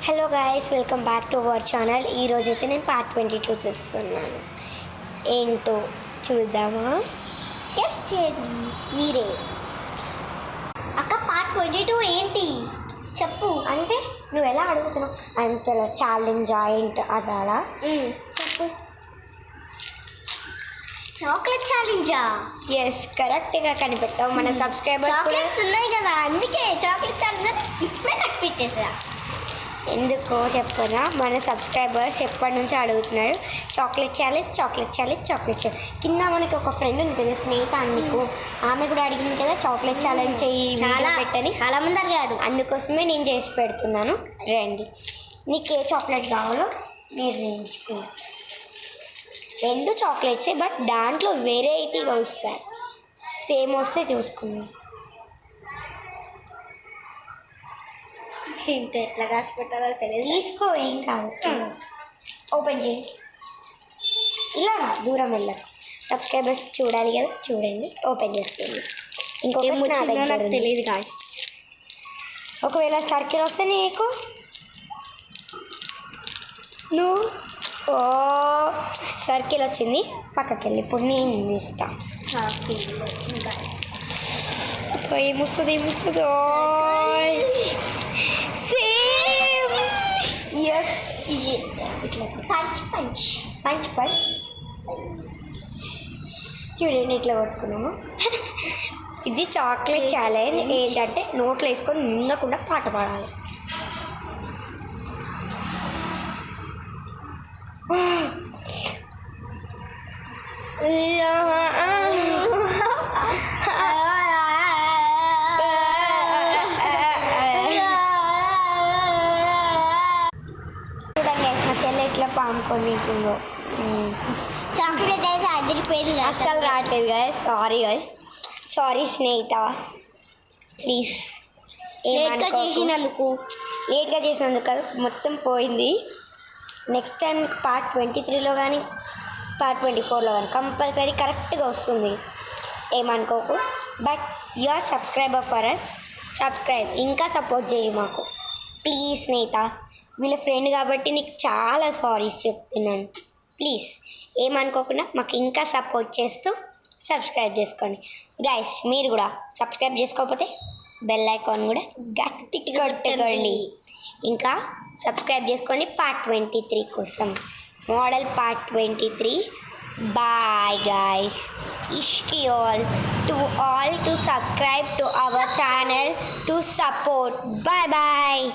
Hello guys, welcome back to our channel. ఈరోజైతే నేను part 22 చేస్తున్నాను. ఏంటో చూద్దామా? గెస్ట్ చేయండి మీరే. అక్క పార్ట్ 22 ఏంటి చెప్పు. అంటే నువ్వు ఎలా అడుగుతున్నావు? అంతలో ఛాలెంజ్ ఏంటి అదాలా? చెప్పు. చాక్లెట్ ఛాలెంజా? ఎస్, కరెక్ట్గా కనిపెట్టావు. మన సబ్స్క్రైబర్స్ చాక్లెట్స్ ఉన్నాయి కదా, అందుకే చాక్లెట్ ఛాలెంజ్ ఇప్పుడే కట్ పెట్టేసా. ఎందుకో చెప్పనా, మన సబ్స్క్రైబర్స్ ఎప్పటి నుంచి అడుగుతున్నారు chocolate challenge, chocolate challenge, chocolate challenge. కింద మనకి ఒక ఫ్రెండ్ ఉంది కదా, స్నేహిత అని నీకు, ఆమె కూడా అడిగింది కదా చాక్లెట్ ఛాలెంజ్ చెయ్యి వీడియో పెట్టని. చాలామంది అడిగాడు, అందుకోసమే నేను చేసి పెడుతున్నాను. రండి, నీకు ఏ చాక్లెట్ కావాలో నిర్ణయించుకున్నా. 2 చాక్లెట్సే, బట్ దాంట్లో వెరైటీగా వస్తాయి. సేమ్ వస్తే చూసుకున్నాం. ఇంత ఎట్లా కాసి పెట్టాలో తెలియదు. తీసుకో, ఏం కాదు. ఓపెన్ చేయి. ఇలా దూరం వెళ్ళకు. సబ్స్క్రైబర్స్ చూడాలి కదా, చూడండి. ఓపెన్ చేసుకోండి. ఇంకొకటి నాకు తెలియదు కాదు. ఒకవేళ సర్కిల్ వస్తే నీకు నువ్వు సర్కిల్ వచ్చింది, పక్కకి వెళ్ళి ఇప్పుడు నేను ఇస్తా. ముసుది ఎస్, ఇది ఇట్లా పంచ్ పంచ్ పంచ్ పంచ్. చూడండి ఇట్లా కొట్టుకున్నాము. ఇది చాక్లెట్ ఛాలెంజ్. ఏంటంటే నోట్లో వేసుకొని మింగకుండా పాట పాడాలి. ఇట్లా పాముకొని తింటుందో. చాక్లెట్ అయితే అదిరిపోయింది, అస్సలు రావట్లేదు guys. Sorry guys, sorry Snehitha, please. లేట్గా చేసినందుకు కాదు, మొత్తం పోయింది. నెక్స్ట్ టైం పార్ట్ 23లో కానీ పార్ట్ 24లో కానీ కంపల్సరీ కరెక్ట్గా వస్తుంది, ఏమనుకోకు. But you are subscriber for us. Subscribe, ఇంకా సపోర్ట్ చేయి మాకు ప్లీజ్ స్నేహిత. వీళ్ళ ఫ్రెండ్ కాబట్టి నీకు చాలా సారీస్ చెప్తున్నాను. ప్లీజ్ ఏమనుకోకుండా మాకు ఇంకా సపోర్ట్ చేస్తూ సబ్స్క్రైబ్ చేసుకోండి గైస్. మీరు కూడా సబ్స్క్రైబ్ చేసుకోకపోతే బెల్ ఐకాన్ కూడా గట్టిగా కొట్టుకోండి. ఇంకా సబ్స్క్రైబ్ చేసుకోండి పార్ట్ 23 కోసం, model part 23. Bye guys. Ishki all to subscribe to our channel to support. Bye bye.